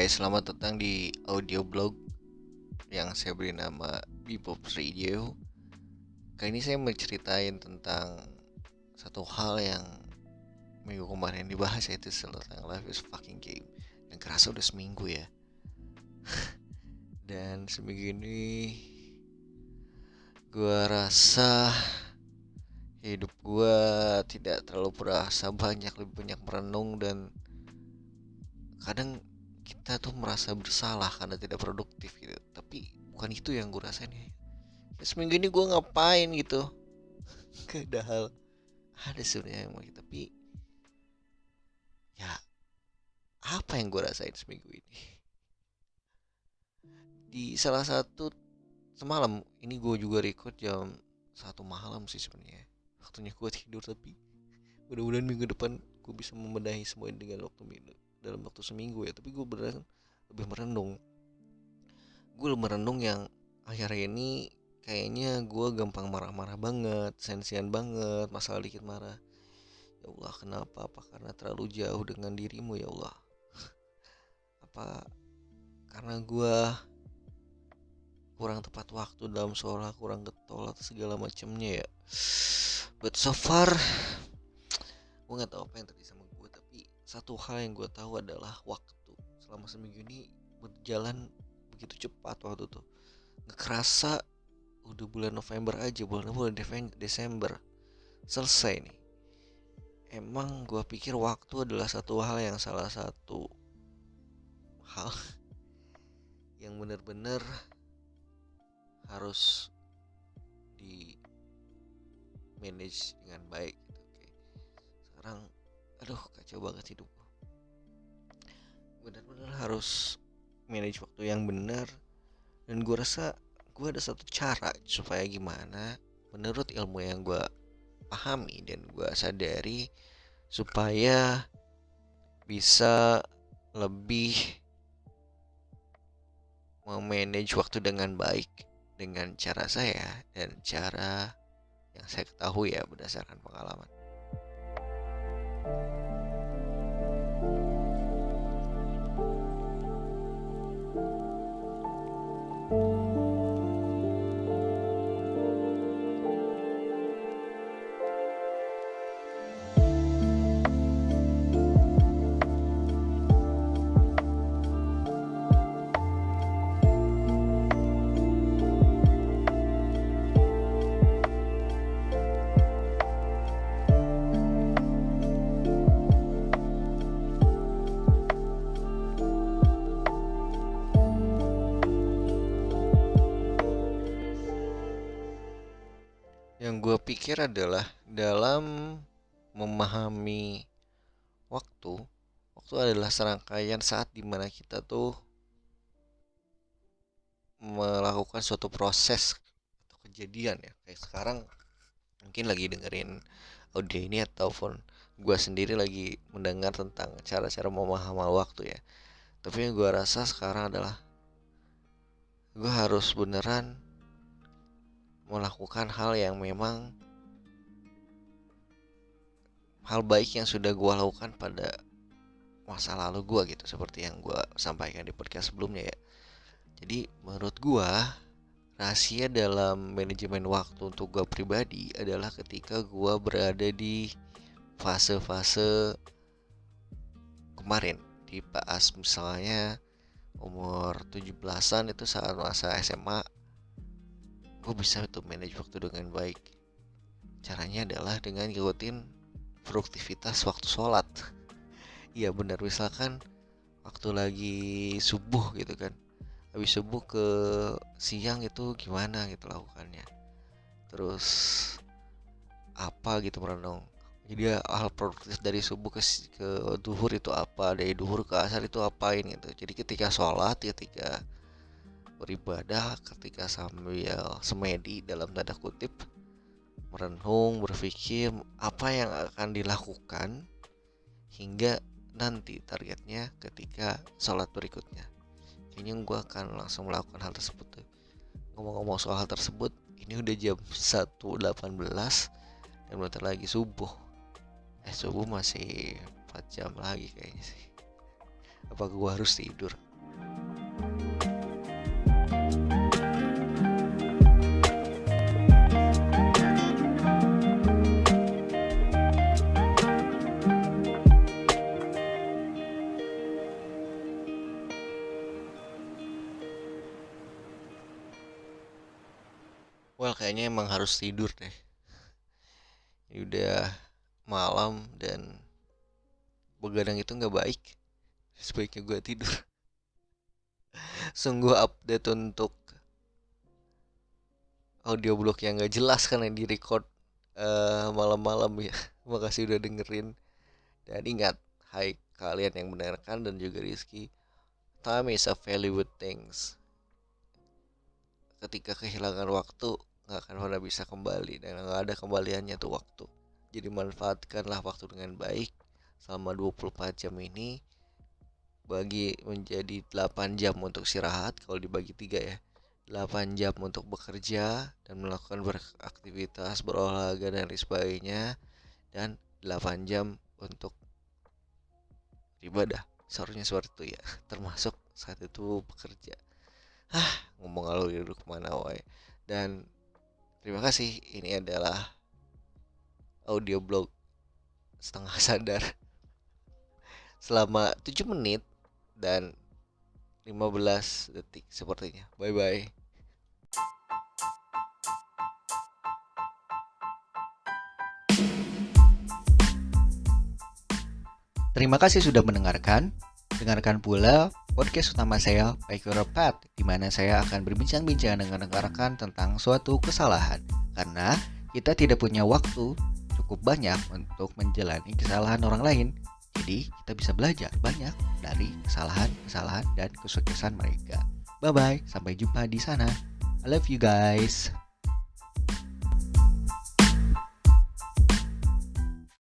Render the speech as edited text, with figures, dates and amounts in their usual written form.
Selamat datang di audio blog yang saya beri nama Bebop's Radio. Kali ini saya mau ceritain tentang satu hal yang minggu kemarin dibahas, yaitu tentang Life is Fucking Game. Yang kerasa udah seminggu ya. Dan seminggu ini gue rasa hidup gue tidak terlalu berasa lebih banyak merenung, dan kadang kita tuh merasa bersalah karena tidak produktif gitu. Tapi bukan itu yang gue rasain ya. Seminggu ini gue ngapain gitu. Gak ada hal. Ada sebenarnya emang gitu, tapi ya apa yang gue rasain seminggu ini. Di salah satu semalam ini gue juga record jam 1 malam sih sebenarnya. Waktunya gue tidur, tapi mudah-mudahan minggu depan gue bisa membenahi semua ini dengan dalam waktu seminggu ya. Tapi gue beneran lebih merenung. Gue merenung yang akhir ini kayaknya gue gampang marah-marah banget, sensian banget, masalah dikit marah. Ya Allah, kenapa? Apa karena terlalu jauh dengan dirimu ya Allah? Apa karena gue kurang tepat waktu dalam sholat, kurang getol atau segala macamnya ya? But so far gue nggak tahu apa yang terjadi sama gue, tapi satu hal yang gue tahu adalah waktu selama seminggu ini berjalan begitu cepat. Waktu tuh nggak kerasa udah bulan November aja, bulan Desember selesai nih. Emang gue pikir waktu adalah satu hal yang salah satu hal yang benar-benar harus di manage dengan baik gitu. Oke. Sekarang aduh kacau banget hidup gue. Benar-benar harus manage waktu yang benar, dan gue rasa gue ada satu cara supaya gimana menurut ilmu yang gue pahami dan gue sadari, supaya bisa lebih memanage waktu dengan baik dengan cara saya dan cara yang saya ketahui ya berdasarkan pengalaman. Yang gue pikir adalah dalam memahami waktu, waktu adalah serangkaian saat dimana kita tuh melakukan suatu proses atau kejadian ya. Kayak sekarang mungkin lagi dengerin audio ini, ataupun gue sendiri lagi mendengar tentang cara-cara memahami waktu ya. Tapi yang gue rasa sekarang adalah gue harus beneran melakukan hal yang memang hal baik yang sudah gue lakukan pada masa lalu gue gitu, seperti yang gue sampaikan di podcast sebelumnya ya. Jadi menurut gue rahasia dalam manajemen waktu untuk gue pribadi adalah ketika gue berada di fase-fase kemarin, di pas misalnya umur 17-an, itu saat masa SMA, gue bisa tuh manage waktu dengan baik. Caranya adalah dengan ngikutin produktivitas waktu sholat. Iya benar, misalkan waktu lagi subuh gitu kan, habis subuh ke siang itu gimana gitu lakukannya, terus apa gitu merenung. Jadi hal produktif dari subuh ke duhur itu apa, dari duhur ke asar itu apain gitu. Jadi ketika sholat, ketika beribadah, ketika sambil semedi dalam tanda kutip, merenung, berpikir apa yang akan dilakukan hingga nanti targetnya ketika sholat berikutnya. Kayaknya gue akan langsung melakukan hal tersebut tuh. Ngomong-ngomong soal hal tersebut, ini udah jam 1.18 dan bentar lagi subuh. Subuh masih 4 jam lagi kayaknya sih. Apa gue harus tidur? Well, kayaknya emang harus tidur deh. Ini udah malam dan begadang itu nggak baik. Sebaiknya gue tidur. Sungguh update untuk audioblog yang nggak jelas kan yang direcord malam-malam ya. Makasih udah dengerin. Dan ingat, hai kalian yang mendengarkan dan juga Rizky, time is a valuable things. Ketika kehilangan waktu, nggak akan pernah bisa kembali dan nggak ada kembaliannya tuh waktu. Jadi manfaatkanlah waktu dengan baik selama 24 jam ini, bagi menjadi 8 jam untuk istirahat kalau dibagi 3 ya. 8 jam untuk bekerja dan melakukan beraktivitas, berolahraga dan lain sebagainya, dan 8 jam untuk ibadah. Seharusnya seperti itu ya, termasuk saat itu bekerja. Ngomong alur duduk kemana wae. Dan terima kasih, ini adalah audio blog setengah sadar selama 7 menit dan 15 detik sepertinya. Bye bye. Terima kasih sudah mendengarkan. Dengarkan pula podcast utama saya, Back Your Path, di mana saya akan berbincang-bincang dengan rekan-rekan tentang suatu kesalahan. Karena kita tidak punya waktu cukup banyak untuk menjalani kesalahan orang lain. Jadi kita bisa belajar banyak dari kesalahan-kesalahan dan kesuksesan mereka. Bye-bye, sampai jumpa di sana. I love you guys.